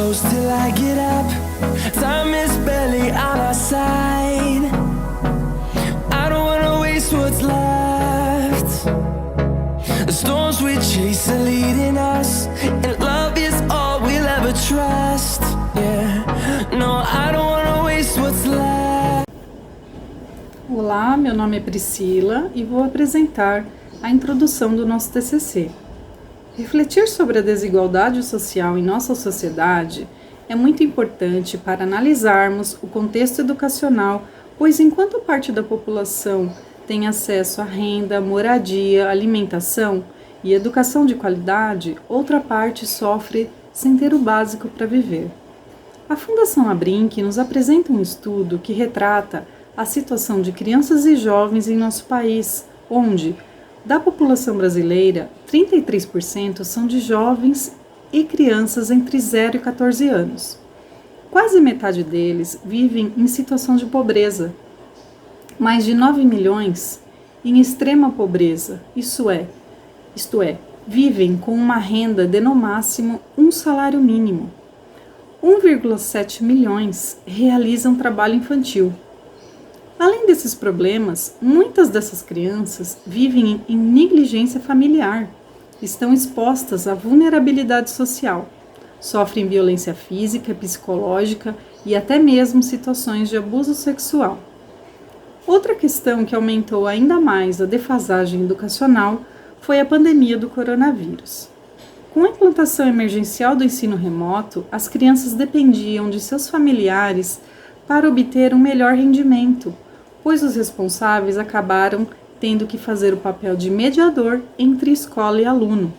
close till I get up. Time is barely on our side. I don't wanna waste what's left. The storms we chase are leading us, and love is all we'll ever trust. Yeah, no, I don't wanna waste what's left. Olá, meu nome é Priscila e vou apresentar a introdução do nosso TCC. Refletir sobre a desigualdade social em nossa sociedade é muito importante para analisarmos o contexto educacional, pois enquanto parte da população tem acesso à renda, moradia, alimentação e educação de qualidade, outra parte sofre sem ter o básico para viver. A Fundação Abrinq nos apresenta um estudo que retrata a situação de crianças e jovens em nosso país, onde, da população brasileira, 33% são de jovens e crianças entre 0 e 14 anos. Quase metade deles vivem em situação de pobreza. Mais de 9 milhões em extrema pobreza, isto é, vivem com uma renda de no máximo um salário mínimo. 1,7 milhões realizam trabalho infantil. Além desses problemas, muitas dessas crianças vivem em negligência familiar, estão expostas à vulnerabilidade social, sofrem violência física, psicológica e até mesmo situações de abuso sexual. Outra questão que aumentou ainda mais a defasagem educacional foi a pandemia do coronavírus. Com a implantação emergencial do ensino remoto, as crianças dependiam de seus familiares para obter um melhor rendimento, pois os responsáveis acabaram tendo que fazer o papel de mediador entre escola e aluno.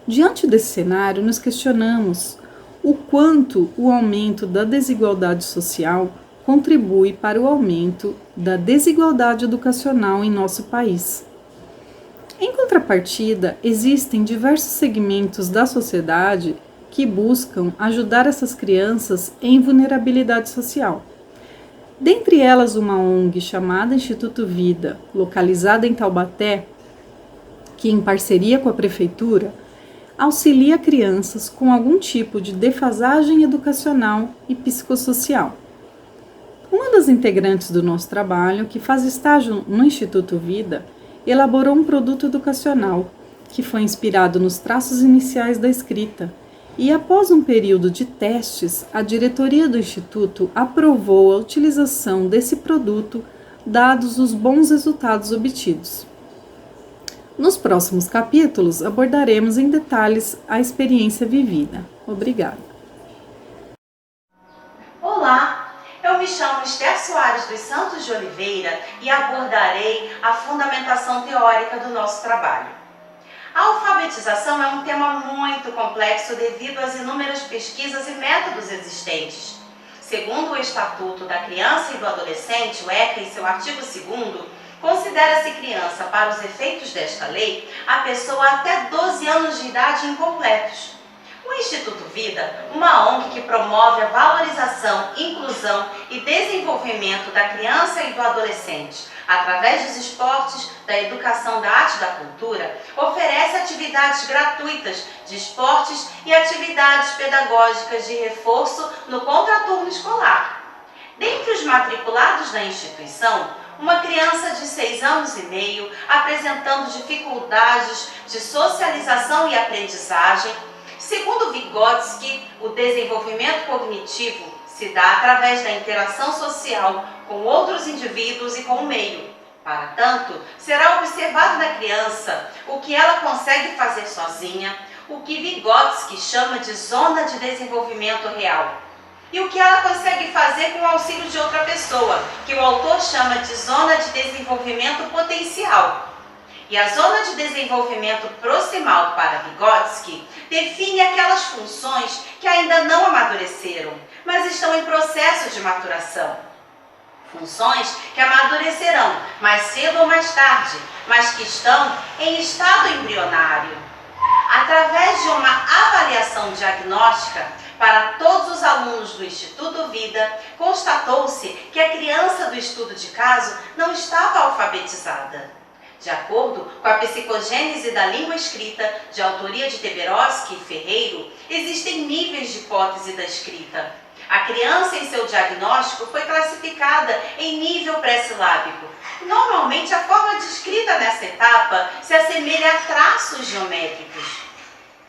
Diante desse cenário, nos questionamos o quanto o aumento da desigualdade social contribui para o aumento da desigualdade educacional em nosso país. Em contrapartida, existem diversos segmentos da sociedade que buscam ajudar essas crianças em vulnerabilidade social. Dentre elas, uma ONG chamada Instituto Vida, localizada em Taubaté, que em parceria com a Prefeitura, auxilia crianças com algum tipo de defasagem educacional e psicossocial. Uma das integrantes do nosso trabalho, que faz estágio no Instituto Vida, elaborou um produto educacional que foi inspirado nos traços iniciais da escrita, e após um período de testes, a diretoria do Instituto aprovou a utilização desse produto, dados os bons resultados obtidos. Nos próximos capítulos, abordaremos em detalhes a experiência vivida. Obrigada. Olá, eu me chamo Esther Soares dos Santos de Oliveira e abordarei a fundamentação teórica do nosso trabalho. A alfabetização é um tema muito complexo devido às inúmeras pesquisas e métodos existentes. Segundo o Estatuto da Criança e do Adolescente, o ECA, em seu artigo 2º, considera-se criança, para os efeitos desta lei, a pessoa até 12 anos de idade incompletos. O Instituto Vida, uma ONG que promove a valorização, inclusão e desenvolvimento da criança e do adolescente, através dos esportes, da educação, da arte e da cultura, oferece atividades gratuitas de esportes e atividades pedagógicas de reforço no contraturno escolar. Dentre os matriculados da instituição, uma criança de 6 anos e meio apresentando dificuldades de socialização e aprendizagem. Segundo Vygotsky, o desenvolvimento cognitivo se dá através da interação social com outros indivíduos e com o meio. Para tanto, será observado na criança o que ela consegue fazer sozinha, o que Vygotsky chama de zona de desenvolvimento real, e o que ela consegue fazer com o auxílio de outra pessoa, que o autor chama de zona de desenvolvimento potencial. E a zona de desenvolvimento proximal para Vygotsky define aquelas funções que ainda não amadureceram, mas estão em processo de maturação. Funções que amadurecerão mais cedo ou mais tarde, mas que estão em estado embrionário. Através de uma avaliação diagnóstica para todos os alunos do Instituto Vida, constatou-se que a criança do estudo de caso não estava alfabetizada. De acordo com a Psicogênese da Língua Escrita, de autoria de Teberoski e Ferreiro, existem níveis de hipótese da escrita. A criança, em seu diagnóstico, foi classificada em nível pré-silábico. Normalmente, a forma de escrita nessa etapa se assemelha a traços geométricos.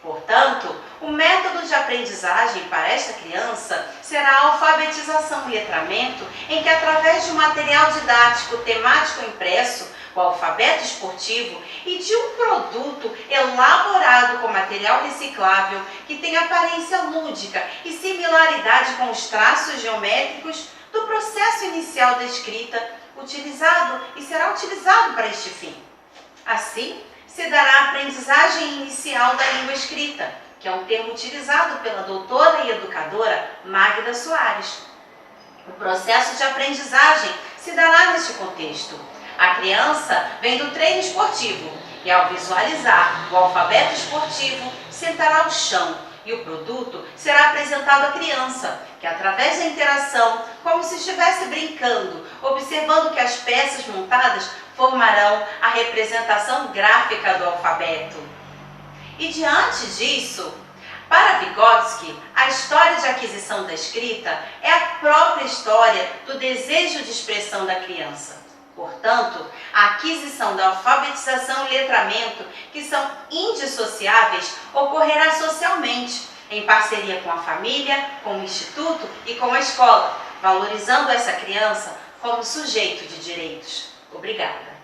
Portanto, o método de aprendizagem para esta criança será a alfabetização e letramento, em que, através de um material didático temático impresso, o alfabeto esportivo, e de um produto elaborado com material reciclável que tem aparência lúdica e similaridade com os traços geométricos do processo inicial da escrita, utilizado e será utilizado para este fim. Assim, se dará a aprendizagem inicial da língua escrita, que é um termo utilizado pela doutora e educadora Magda Soares. O processo de aprendizagem se dará neste contexto. A criança vem do treino esportivo e, ao visualizar o alfabeto esportivo, sentará ao chão e o produto será apresentado à criança, que, através da interação, como se estivesse brincando, observando que as peças montadas formarão a representação gráfica do alfabeto. E diante disso, para Vygotsky, a história de aquisição da escrita é a própria história do desejo de expressão da criança. Portanto, a aquisição da alfabetização e letramento, que são indissociáveis, ocorrerá socialmente, em parceria com a família, com o instituto e com a escola, valorizando essa criança como sujeito de direitos. Obrigada.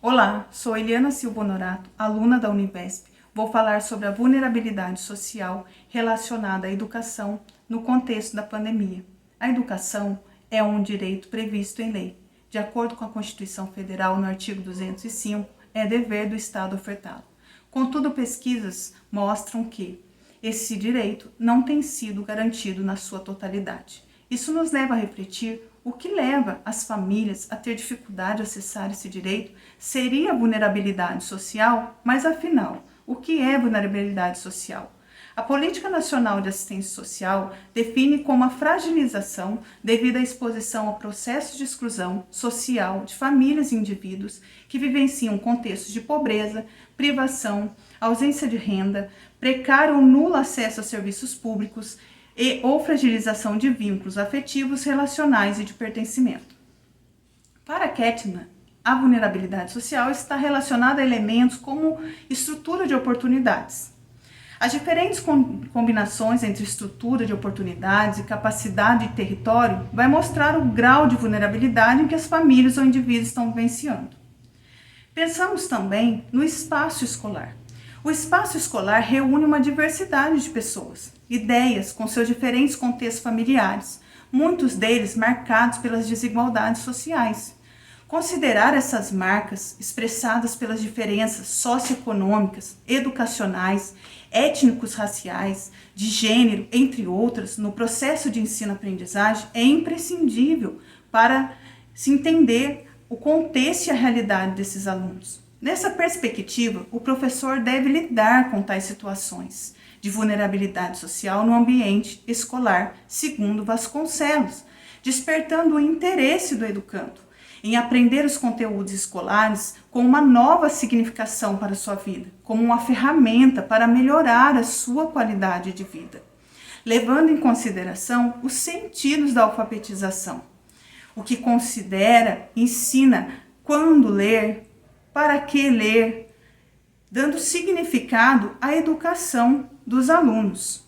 Olá, sou Eliana Silva Honorato, aluna da Univesp. Vou falar sobre a vulnerabilidade social relacionada à educação no contexto da pandemia. A educação é um direito previsto em lei. De acordo com a Constituição Federal, no artigo 205, é dever do Estado ofertá-lo. Contudo, pesquisas mostram que esse direito não tem sido garantido na sua totalidade. Isso nos leva a refletir o que leva as famílias a ter dificuldade de acessar esse direito. Seria a vulnerabilidade social? Mas afinal, o que é vulnerabilidade social? A Política Nacional de Assistência Social define como a fragilização devido à exposição a processos de exclusão social de famílias e indivíduos que vivenciam contextos de pobreza, privação, ausência de renda, precário ou nulo acesso a serviços públicos ou fragilização de vínculos afetivos, relacionais e de pertencimento. Para Kettner, a vulnerabilidade social está relacionada a elementos como estrutura de oportunidades. As diferentes combinações entre estrutura de oportunidades e capacidade de território vai mostrar o grau de vulnerabilidade em que as famílias ou indivíduos estão vivenciando. Pensamos também no espaço escolar. O espaço escolar reúne uma diversidade de pessoas, ideias com seus diferentes contextos familiares, muitos deles marcados pelas desigualdades sociais. Considerar essas marcas expressadas pelas diferenças socioeconômicas, educacionais, étnicos-raciais, de gênero, entre outras, no processo de ensino-aprendizagem é imprescindível para se entender o contexto e a realidade desses alunos. Nessa perspectiva, o professor deve lidar com tais situações de vulnerabilidade social no ambiente escolar, segundo Vasconcelos, despertando o interesse do educando em aprender os conteúdos escolares com uma nova significação para a sua vida, como uma ferramenta para melhorar a sua qualidade de vida, levando em consideração os sentidos da alfabetização, o que considera, ensina quando ler, para que ler, dando significado à educação dos alunos.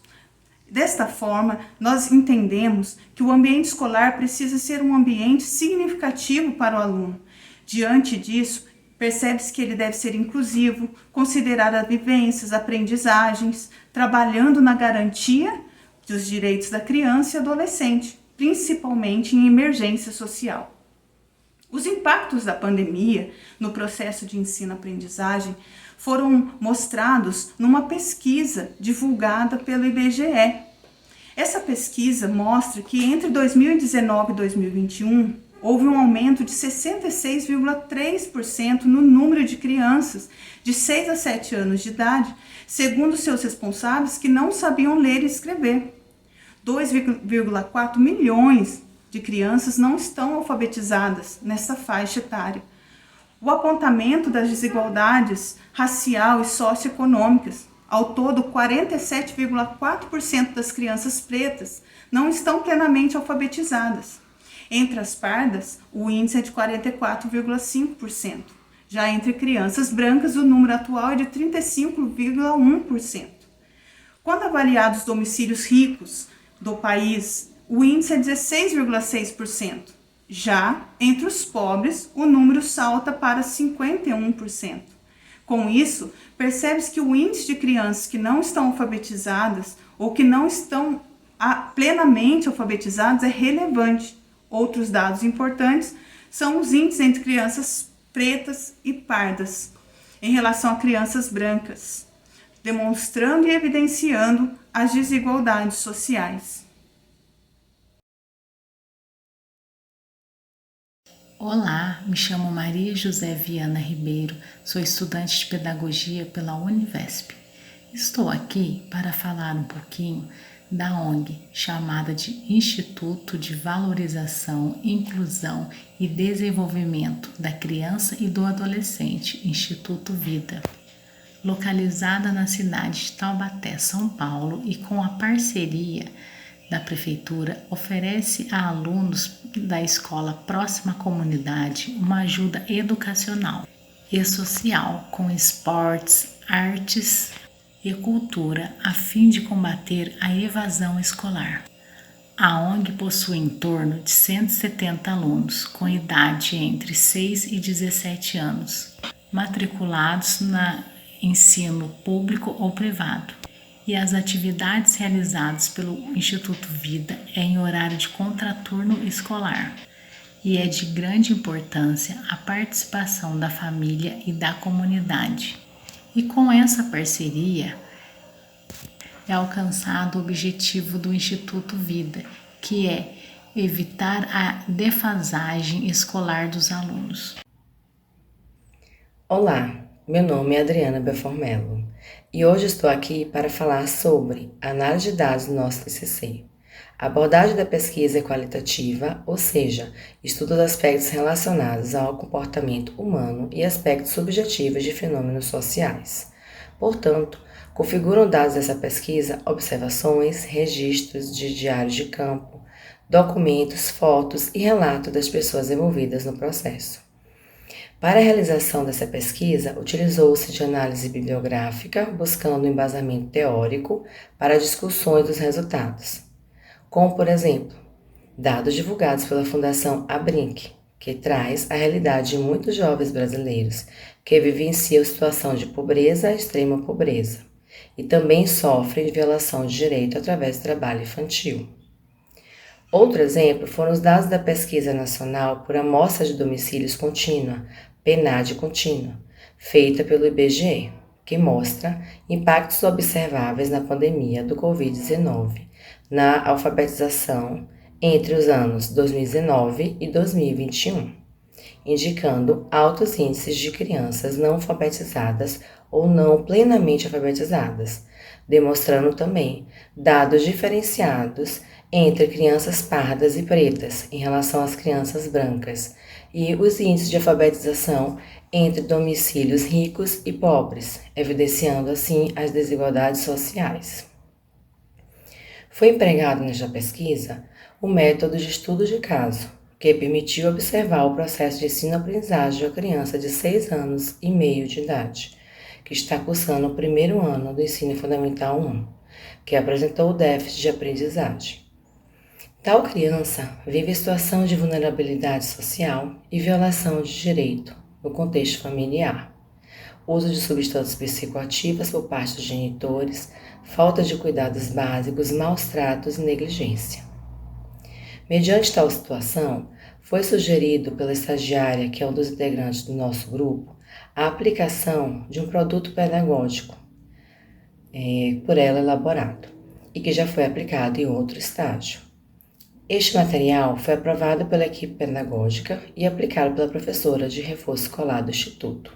Desta forma, nós entendemos que o ambiente escolar precisa ser um ambiente significativo para o aluno. Diante disso, percebe-se que ele deve ser inclusivo, considerar as vivências, aprendizagens, trabalhando na garantia dos direitos da criança e adolescente, principalmente em emergência social. Os impactos da pandemia no processo de ensino-aprendizagem foram mostrados numa pesquisa divulgada pelo IBGE. Essa pesquisa mostra que entre 2019 e 2021 houve um aumento de 66,3% no número de crianças de 6 a 7 anos de idade, segundo seus responsáveis, que não sabiam ler e escrever. 2,4 milhões de crianças não estão alfabetizadas nessa faixa etária. O apontamento das desigualdades racial e socioeconômicas. Ao todo, 47,4% das crianças pretas não estão plenamente alfabetizadas. Entre as pardas, o índice é de 44,5%. Já entre crianças brancas, o número atual é de 35,1%. Quando avaliados os domicílios ricos do país, o índice é 16,6%. Já entre os pobres, o número salta para 51%. Com isso, percebe-se que o índice de crianças que não estão alfabetizadas ou que não estão plenamente alfabetizadas é relevante. Outros dados importantes são os índices entre crianças pretas e pardas em relação a crianças brancas, demonstrando e evidenciando as desigualdades sociais. Olá, me chamo Maria José Viana Ribeiro, sou estudante de Pedagogia pela Univesp. Estou aqui para falar um pouquinho da ONG, chamada de Instituto de Valorização, Inclusão e Desenvolvimento da Criança e do Adolescente, Instituto Vida, localizada na cidade de Taubaté, São Paulo, e com a parceria da Prefeitura, oferece a alunos da escola próxima à comunidade uma ajuda educacional e social com esportes, artes e cultura a fim de combater a evasão escolar. A ONG possui em torno de 170 alunos com idade entre 6 e 17 anos, matriculados no ensino público ou privado. E as atividades realizadas pelo Instituto Vida é em horário de contraturno escolar. E é de grande importância a participação da família e da comunidade. E com essa parceria é alcançado o objetivo do Instituto Vida, que é evitar a defasagem escolar dos alunos. Olá, meu nome é Adriana Belfort Melo e hoje estou aqui para falar sobre análise de dados do nosso TCC. A abordagem da pesquisa é qualitativa, ou seja, estuda os aspectos relacionados ao comportamento humano e aspectos subjetivos de fenômenos sociais. Portanto, configuram dados dessa pesquisa observações, registros de diários de campo, documentos, fotos e relatos das pessoas envolvidas no processo. Para a realização dessa pesquisa, utilizou-se de análise bibliográfica, buscando um embasamento teórico para discussões dos resultados, como, por exemplo, dados divulgados pela Fundação Abrinq, que traz a realidade de muitos jovens brasileiros que vivenciam situação de pobreza e extrema pobreza, e também sofrem de violação de direito através do trabalho infantil. Outro exemplo foram os dados da Pesquisa Nacional por Amostra de Domicílios Contínua, PNAD contínua, feita pelo IBGE, que mostra impactos observáveis na pandemia do Covid-19 na alfabetização entre os anos 2019 e 2021, indicando altos índices de crianças não alfabetizadas ou não plenamente alfabetizadas, demonstrando também dados diferenciados entre crianças pardas e pretas em relação às crianças brancas e os índices de alfabetização entre domicílios ricos e pobres, evidenciando assim as desigualdades sociais. Foi empregado nesta pesquisa o método de estudo de caso, que permitiu observar o processo de ensino-aprendizagem de uma criança de 6 anos e meio de idade, que está cursando o primeiro ano do Ensino Fundamental 1, que apresentou déficit de aprendizagem. Tal criança vive situação de vulnerabilidade social e violação de direito no contexto familiar, uso de substâncias psicoativas por parte dos genitores, falta de cuidados básicos, maus tratos e negligência. Mediante tal situação, foi sugerido pela estagiária, que é um dos integrantes do nosso grupo, a aplicação de um produto pedagógico por ela elaborado e que já foi aplicado em outro estágio. Este material foi aprovado pela equipe pedagógica e aplicado pela professora de reforço escolar do Instituto.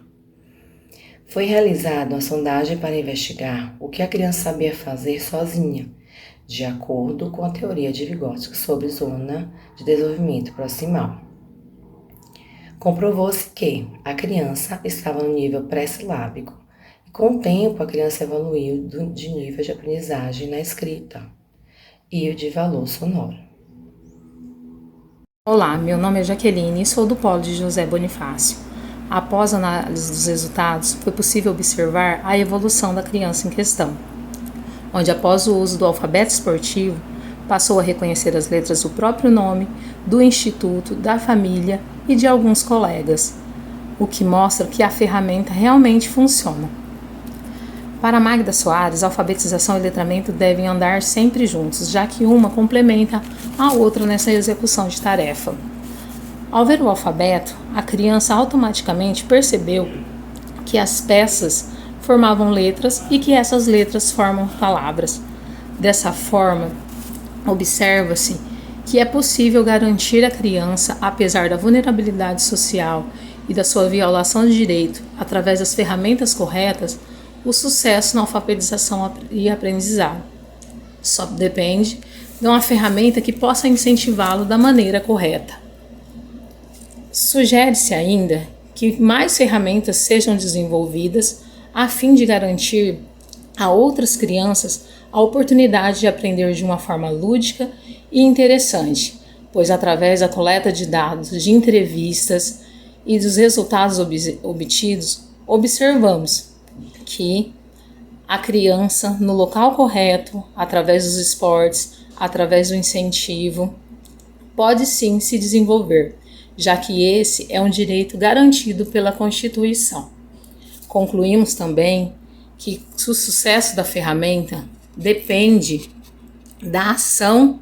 Foi realizada uma sondagem para investigar o que a criança sabia fazer sozinha, de acordo com a teoria de Vygotsky sobre zona de desenvolvimento proximal. Comprovou-se que a criança estava no nível pré-silábico e, com o tempo, a criança evoluiu de nível de aprendizagem na escrita e o de valor sonoro. Olá, meu nome é Jaqueline e sou do Polo de José Bonifácio. Após a análise dos resultados, foi possível observar a evolução da criança em questão, onde após o uso do alfabeto esportivo, passou a reconhecer as letras do próprio nome, do instituto, da família e de alguns colegas, o que mostra que a ferramenta realmente funciona. Para Magda Soares, alfabetização e letramento devem andar sempre juntos, já que uma complementa a outra nessa execução de tarefa. Ao ver o alfabeto, a criança automaticamente percebeu que as peças formavam letras e que essas letras formam palavras. Dessa forma, observa-se que é possível garantir à criança, apesar da vulnerabilidade social e da sua violação de direito, através das ferramentas corretas, o sucesso na alfabetização e aprendizado. Só depende de uma ferramenta que possa incentivá-lo da maneira correta. Sugere-se ainda que mais ferramentas sejam desenvolvidas a fim de garantir a outras crianças a oportunidade de aprender de uma forma lúdica e interessante, pois através da coleta de dados, de entrevistas e dos resultados obtidos, observamos que a criança, no local correto, através dos esportes, através do incentivo, pode sim se desenvolver, já que esse é um direito garantido pela Constituição. Concluímos também que o sucesso da ferramenta depende da ação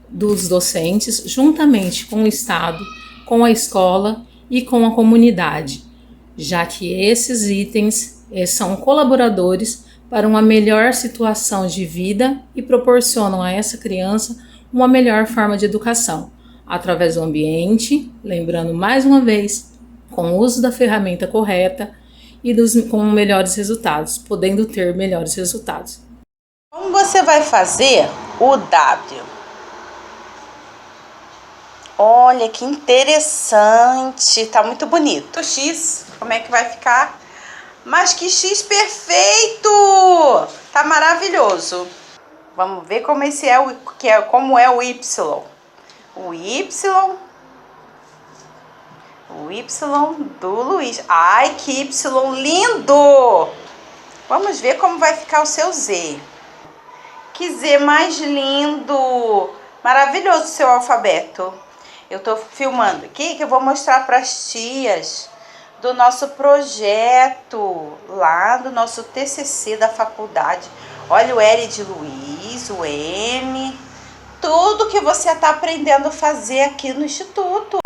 dos docentes, juntamente com o Estado, com a escola e com a comunidade, já que esses itens são colaboradores para uma melhor situação de vida e proporcionam a essa criança uma melhor forma de educação, através do ambiente, lembrando mais uma vez, com o uso da ferramenta correta e com melhores resultados, podendo ter melhores resultados. Como você vai fazer o W? Olha que interessante, tá muito bonito. O X, como é que vai ficar? Mas que X perfeito! Tá maravilhoso. Vamos ver como como é o Y. O Y do Luiz. Ai, que Y lindo! Vamos ver como vai ficar o seu Z. Que Z mais lindo! Maravilhoso o seu alfabeto. Eu tô filmando aqui que eu vou mostrar para as tias do nosso projeto, lá do nosso TCC da faculdade. Olha o L de Luiz, o M, tudo que você está aprendendo a fazer aqui no Instituto.